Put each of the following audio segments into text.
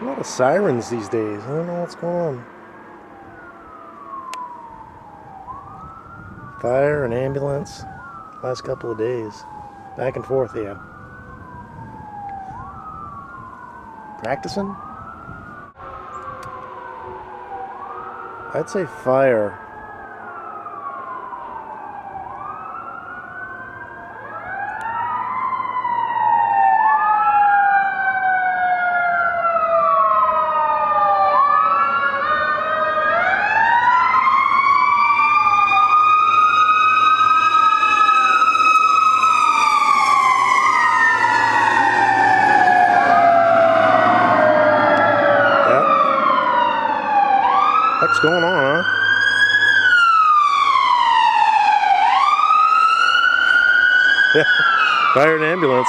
A lot of sirens these days. I don't know what's going on. Fire and ambulance. Last couple of days. Back and forth, yeah. Practicing? I'd say fire. What's going on, huh? Yeah, fire and ambulance.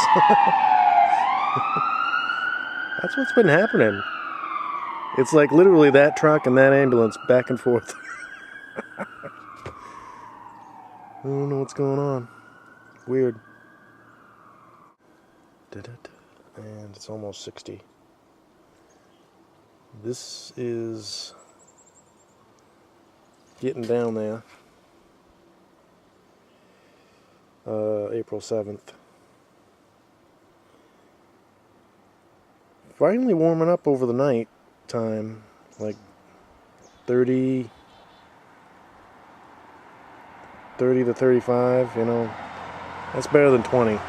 That's what's been happening. It's like literally that truck and that ambulance back and forth. I don't know what's going on. Weird. And it's almost 60. This is getting down there. April 7th. Finally warming up over the night time, like 30 to 35, you know. That's better than 20.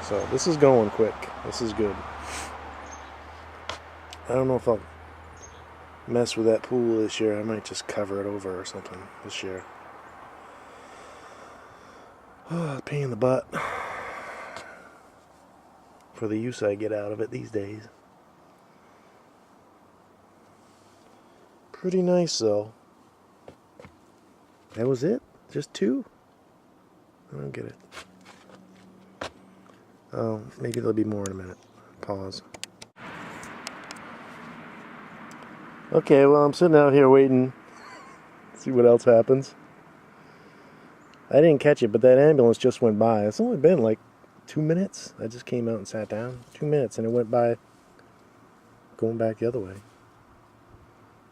So this is going quick. This is good. I don't know if I'll mess with that pool this year. I might just cover it over or something this year. Oh, pain in the butt for the use I get out of it these days. Pretty nice though. That was it? Just 2? I don't get it. Oh, maybe there'll be more in a minute. Pause. Okay, well, I'm sitting out here waiting. See what else happens. I didn't catch it, but that ambulance just went by. It's only been like 2 minutes. I just came out and sat down. 2 minutes, and it went by going back the other way.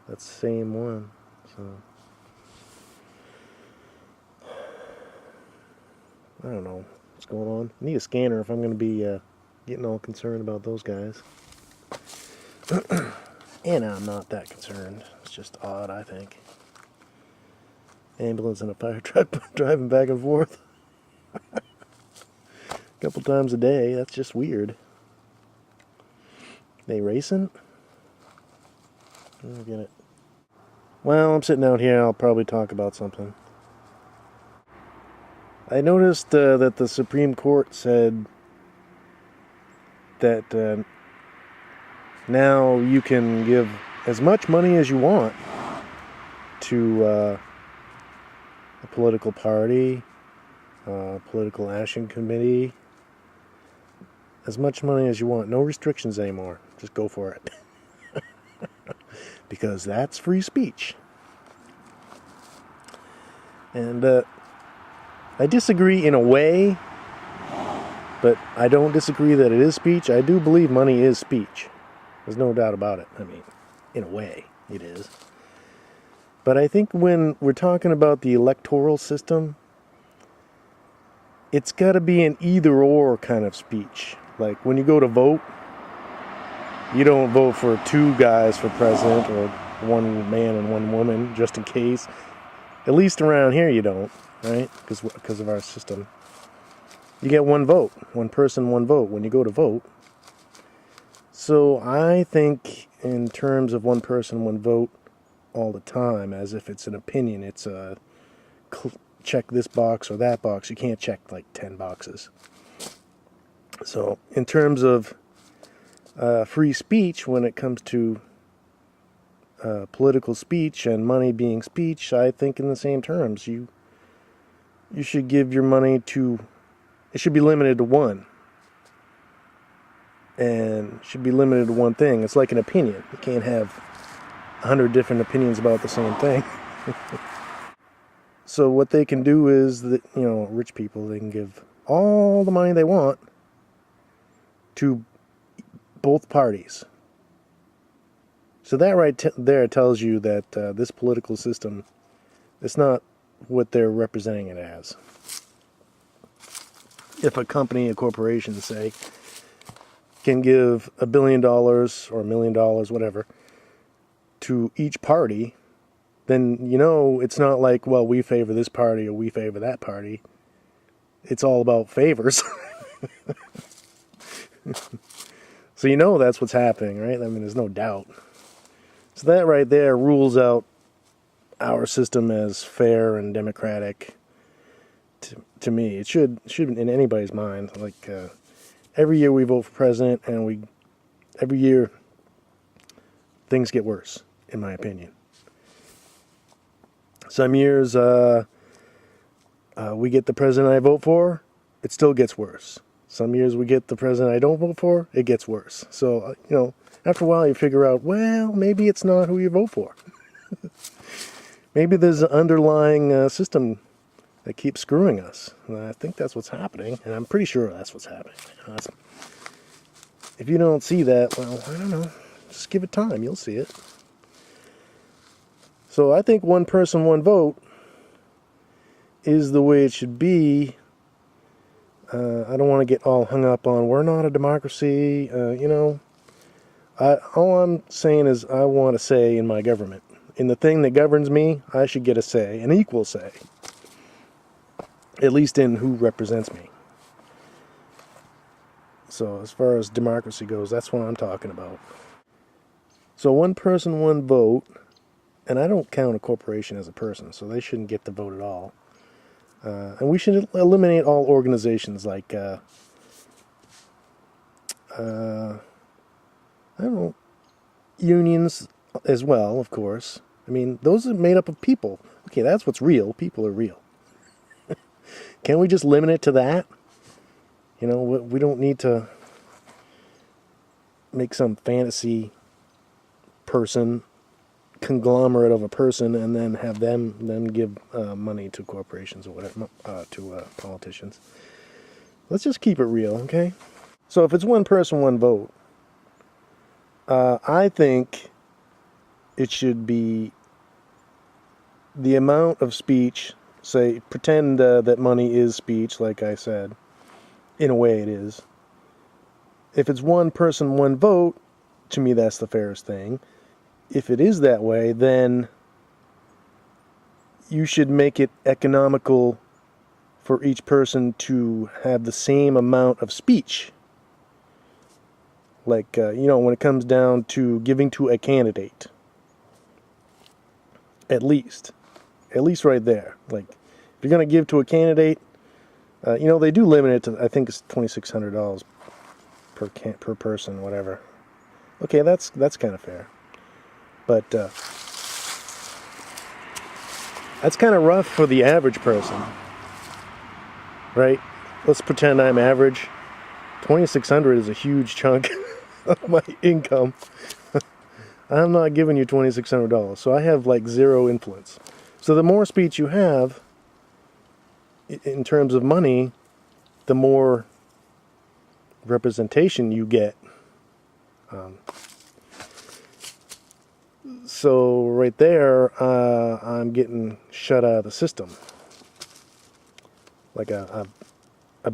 That's the same one. So I don't know what's going on. I need a scanner if I'm going to be getting all concerned about those guys. And I'm not that concerned. It's just odd, I think. Ambulance and a fire truck driving back and forth. A couple times a day. That's just weird. They racing? I don't get it. Well, I'm sitting out here. I'll probably talk about something. I noticed that the Supreme Court said that now you can give as much money as you want to a political party, political action committee. As much money as you want. No restrictions anymore. Just go for it. Because that's free speech. And I disagree in a way, but I don't disagree that it is speech. I do believe money is speech. There's no doubt about it. I mean, in a way, it is. But I think when we're talking about the electoral system, it's got to be an either-or kind of speech. Like, when you go to vote, you don't vote for 2 guys for president or 1 man and 1 woman, just in case. At least around here you don't, right? Because of our system. You get 1 vote. 1 person, 1 vote when you go to vote. So I think in terms of 1 person, 1 vote all the time, as if it's an opinion. It's a check this box or that box. You can't check like 10 boxes. So in terms of free speech, when it comes to political speech and money being speech, I think in the same terms. You should give your money to, it should be limited to 1. And should be limited to 1 thing. It's like an opinion. You can't have 100 different opinions about the same thing. So what they can do is that, you know, rich people, they can give all the money they want to both parties. So that right there tells you that this political system, it's not what they're representing it as. If a company, a corporation, say, can give $1 billion or $1 million, whatever, to each party, then it's not like, well, we favor this party or we favor that party. It's all about favors. So that's what's happening, right? I mean, there's no doubt. So that right there rules out our system as fair and democratic. To me, it should in anybody's mind. Like every year we vote for president, and every year things get worse, in my opinion. Some years we get the president I vote for, it still gets worse. Some years we get the president I don't vote for, it gets worse. So, after a while you figure out, well, maybe it's not who you vote for. Maybe there's an underlying system that keeps screwing us. And I think that's what's happening, and I'm pretty sure that's what's happening. If you don't see that, well, I don't know. Just give it time, you'll see it. So I think one person, one vote is the way it should be. I don't want to get all hung up on, we're not a democracy, all I'm saying is I want a say in my government. In the thing that governs me, I should get a say, an equal say. At least in who represents me. So as far as democracy goes, that's what I'm talking about. So one person, one vote, and I don't count a corporation as a person, so they shouldn't get the vote at all. And we should eliminate all organizations like, I don't know, unions as well, of course. I mean, those are made up of people. Okay, that's what's real. People are real. Can't we just limit it to that? We don't need to make some fantasy person, conglomerate of a person, and then have them give money to corporations or whatever, to politicians. Let's just keep it real, okay? So if it's one person, one vote, I think it should be the amount of speech. Say, pretend that money is speech, like I said. In a way it is. If it's one person, one vote, to me that's the fairest thing. If it is that way, then you should make it economical for each person to have the same amount of speech. Like, when it comes down to giving to a candidate. At least right there. Like, if you're going to give to a candidate, they do limit it to, I think it's $2,600 per person, whatever. Okay, that's kind of fair. But that's kind of rough for the average person, right? Let's pretend I'm average. $2,600 is a huge chunk of my income. I'm not giving you $2,600, so I have like zero influence. So the more speech you have, in terms of money, the more representation you get. So right there, I'm getting shut out of the system. Like a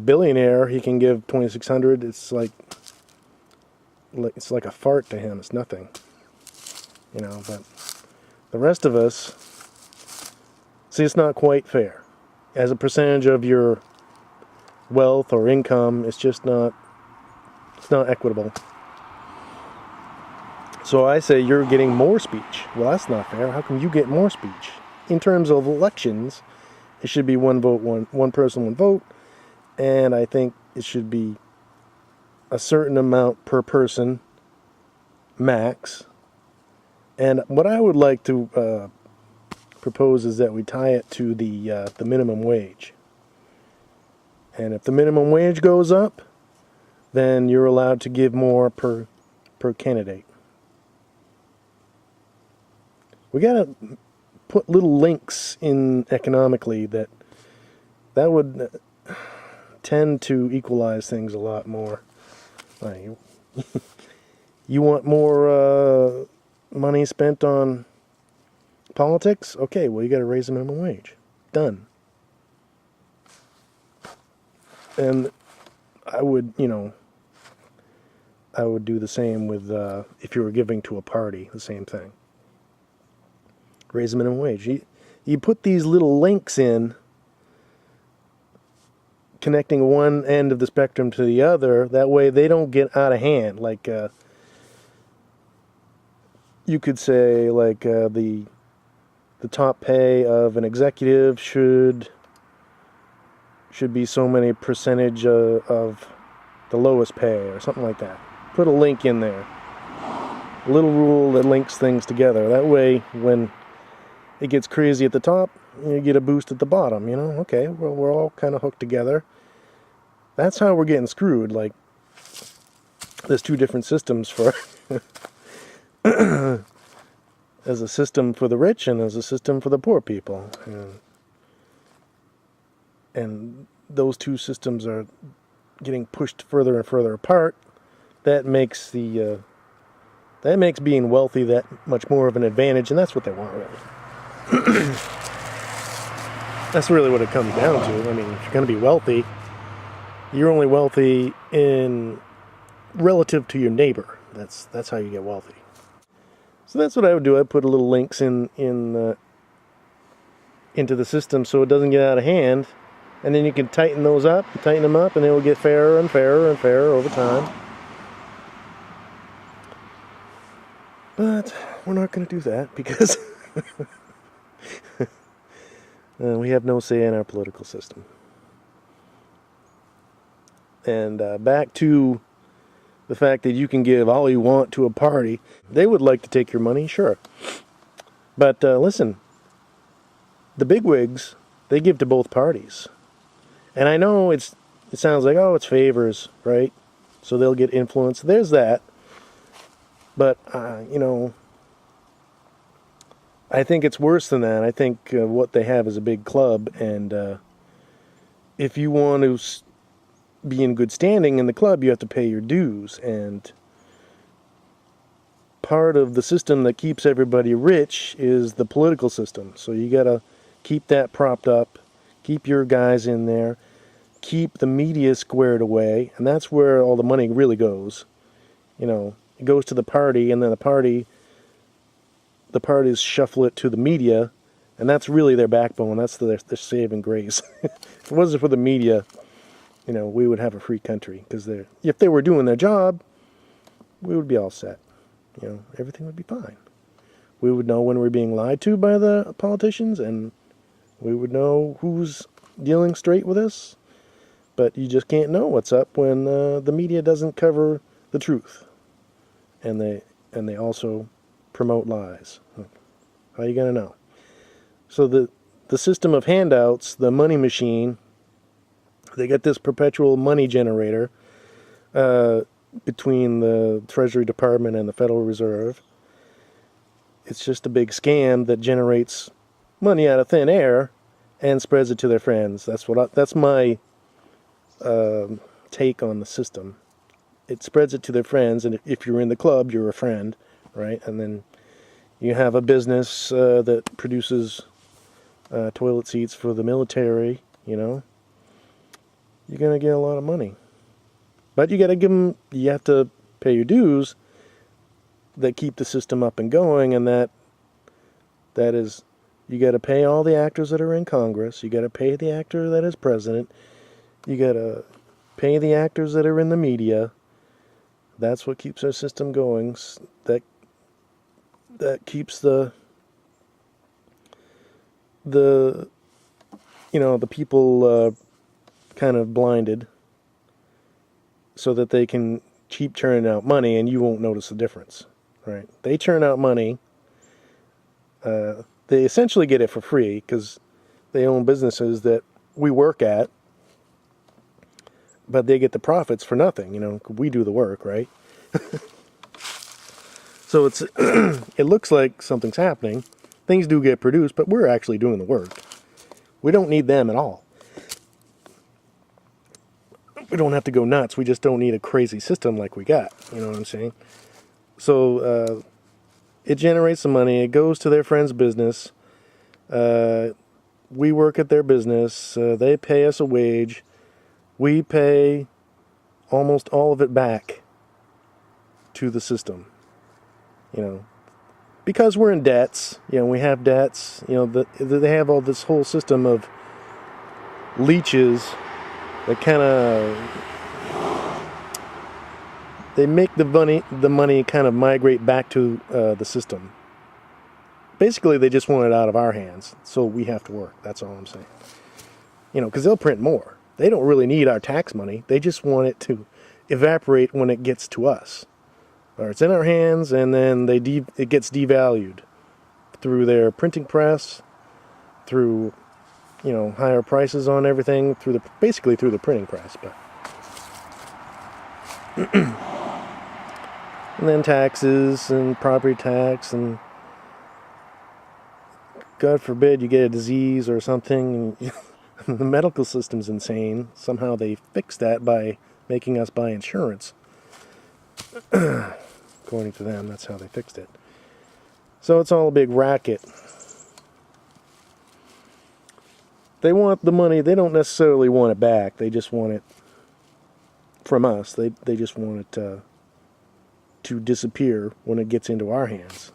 billionaire, he can give $2,600. It's like a fart to him. It's nothing. But the rest of us, see, it's not quite fair. As a percentage of your wealth or income, it's not equitable. So I say you're getting more speech. Well, that's not fair. How come you get more speech? In terms of elections, it should be one vote, one person, one vote. And I think it should be a certain amount per person, max. And what I would like to propose is that we tie it to the minimum wage. And if the minimum wage goes up, then you're allowed to give more per candidate. We gotta put little links in economically that would tend to equalize things a lot more. Like, you want more money spent on politics? Okay, well, you got to raise the minimum wage. Done. And I would, I would do the same with, if you were giving to a party, the same thing. Raise the minimum wage. You put these little links in, connecting one end of the spectrum to the other. That way they don't get out of hand. Like, you could say, like, the top pay of an executive should be so many percentage of the lowest pay, or something like that. Put a link in there. A little rule that links things together. That way, when it gets crazy at the top, you get a boost at the bottom, Okay, well, we're all kind of hooked together. That's how we're getting screwed. Like, there's two different systems for... as a system for the rich and as a system for the poor people. And those two systems are getting pushed further and further apart. That makes being wealthy that much more of an advantage, and that's what they want, really. That's really what it comes down to. I mean, if you're going to be wealthy, you're only wealthy in relative to your neighbor. That's how you get wealthy. So that's what I would do. I'd put a little links into the system so it doesn't get out of hand, and then you can tighten them up, and they will get fairer and fairer and fairer over time. But we're not going to do that because we have no say in our political system. And back to the fact that you can give all you want to a party. They would like to take your money, sure. But listen, the bigwigs, they give to both parties. And I know it sounds like, oh, it's favors, right? So they'll get influence. There's that. But, I think it's worse than that. I think what they have is a big club. And if you want to be in good standing in the club, you have to pay your dues. And part of the system that keeps everybody rich is the political system. So you got to keep that propped up, keep your guys in there, keep the media squared away, and that's where all the money really goes. It goes to the party, and then the parties shuffle it to the media, and that's really their backbone. That's their saving grace. If it wasn't for the media, we would have a free country, because if they were doing their job, we would be all set. Everything would be fine. We would know when we're being lied to by the politicians, and we would know who's dealing straight with us. But you just can't know what's up when the media doesn't cover the truth, and they also promote lies. How are you going to know? So the system of handouts, the money machine, they get this perpetual money generator between the Treasury Department and the Federal Reserve. It's just a big scam that generates money out of thin air and spreads it to their friends. That's my take on the system. It spreads it to their friends, and if you're in the club, you're a friend, right? And then you have a business that produces toilet seats for the military, you're going to get a lot of money. But you have to pay your dues that keep the system up and going, and that is, you got to pay all the actors that are in Congress, you got to pay the actor that is president, you got to pay the actors that are in the media. That's what keeps our system going. That keeps the people kind of blinded, so that they can keep churning out money, and you won't notice the difference, right? They churn out money. They essentially get it for free because they own businesses that we work at, but they get the profits for nothing. We do the work, right? So it looks like something's happening. Things do get produced, but we're actually doing the work. We don't need them at all. We don't have to go nuts. We just don't need a crazy system like we got. You know what I'm saying? So It generates the money. It goes to their friend's business. We work at their business. They pay us a wage. We pay almost all of it back to the system. Because we're in debts. We have debts. They have all this whole system of leeches that kind of, they make the money kind of migrate back to the system. Basically, they just want it out of our hands, so we have to work. That's all I'm saying. Because they'll print more. They don't really need our tax money. They just want it to evaporate when it gets to us. Or it's in our hands, and then it gets devalued through their printing press, through higher prices on everything, basically through the printing press. But and then taxes and property tax, and God forbid you get a disease or something. And the medical system's insane. Somehow they fixed that by making us buy insurance. According to them, that's how they fixed it. So it's all a big racket. They want the money. They don't necessarily want it back. They just want it from us. They just want it to disappear when it gets into our hands.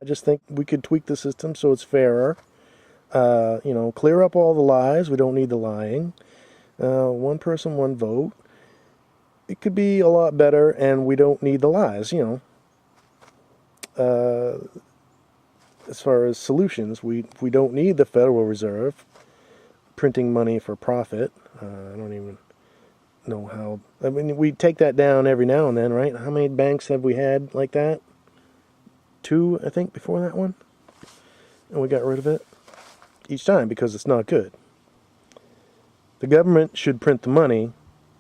I just think we could tweak the system so it's fairer. Clear up all the lies. We don't need the lying. One person, one vote. It could be a lot better, and we don't need the lies, As far as solutions, we don't need the Federal Reserve printing money for profit. I don't even know how. I mean, we take that down every now and then, right? How many banks have we had like that? 2, I think, before that one. And we got rid of it each time because it's not good. The government should print the money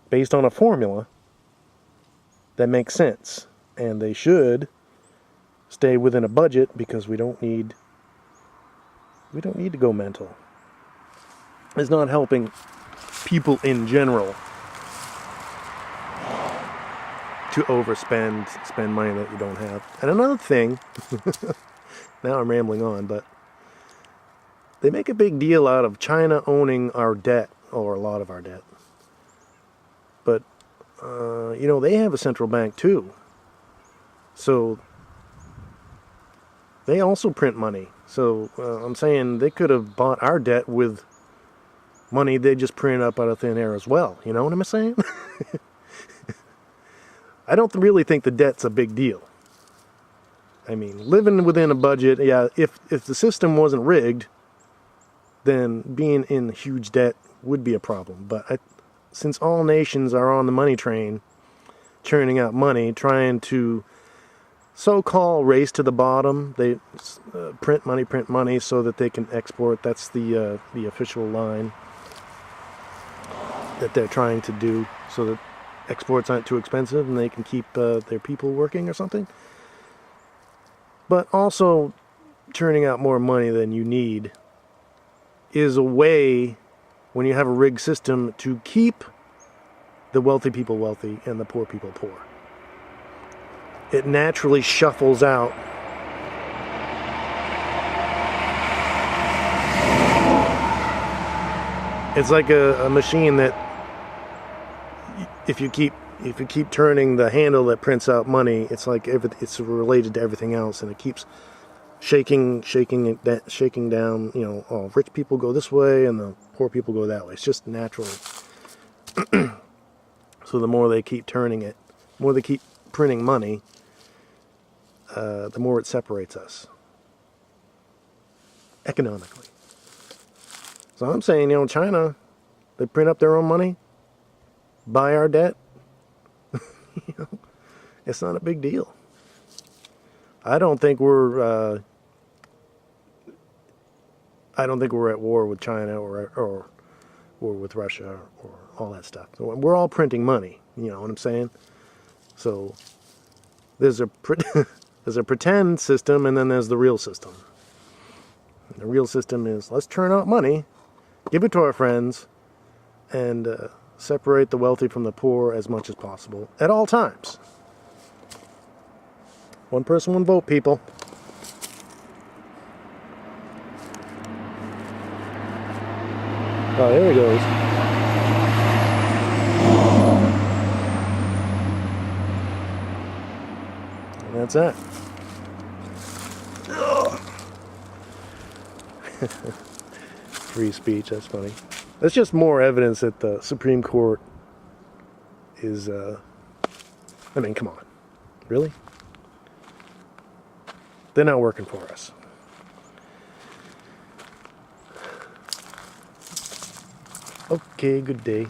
based on a formula that makes sense. And they should stay within a budget because we don't need to go mental. It's not helping people in general to spend money that you don't have. And another thing, now I'm rambling on, but they make a big deal out of China owning our debt, or a lot of our debt. But, they have a central bank too. So they also print money. So I'm saying they could have bought our debt with money they just print up out of thin air as well. You know what I'm saying? I don't really think the debt's a big deal. I mean, living within a budget, yeah, if the system wasn't rigged, then being in huge debt would be a problem. But since all nations are on the money train, churning out money, trying to so-called race to the bottom, they print money so that they can export. That's the official line that they're trying to do, so that exports aren't too expensive and they can keep their people working or something. But also, churning out more money than you need is a way, when you have a rigged system, to keep the wealthy people wealthy and the poor people poor. It naturally shuffles out it's like a machine that if you keep turning the handle that prints out money, it's like it's related to everything else, and it keeps shaking down. Rich people go this way and the poor people go that way. It's just natural. So the more they keep turning it, the more they keep printing money, the more it separates us economically. So I'm saying, China, they print up their own money, buy our debt. It's not a big deal. I don't think we're at war with China or with Russia or all that stuff. So we're all printing money. You know what I'm saying? So there's a pretend system, and then there's the real system. And the real system is, let's churn out money, give it to our friends, and separate the wealthy from the poor as much as possible at all times. One person, one vote, people. Oh, there he goes. And that's that. Free speech, that's funny. That's just more evidence that the Supreme Court is, I mean, come on. Really? They're not working for us. Okay, good day.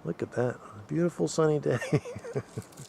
Look at that. Beautiful sunny day.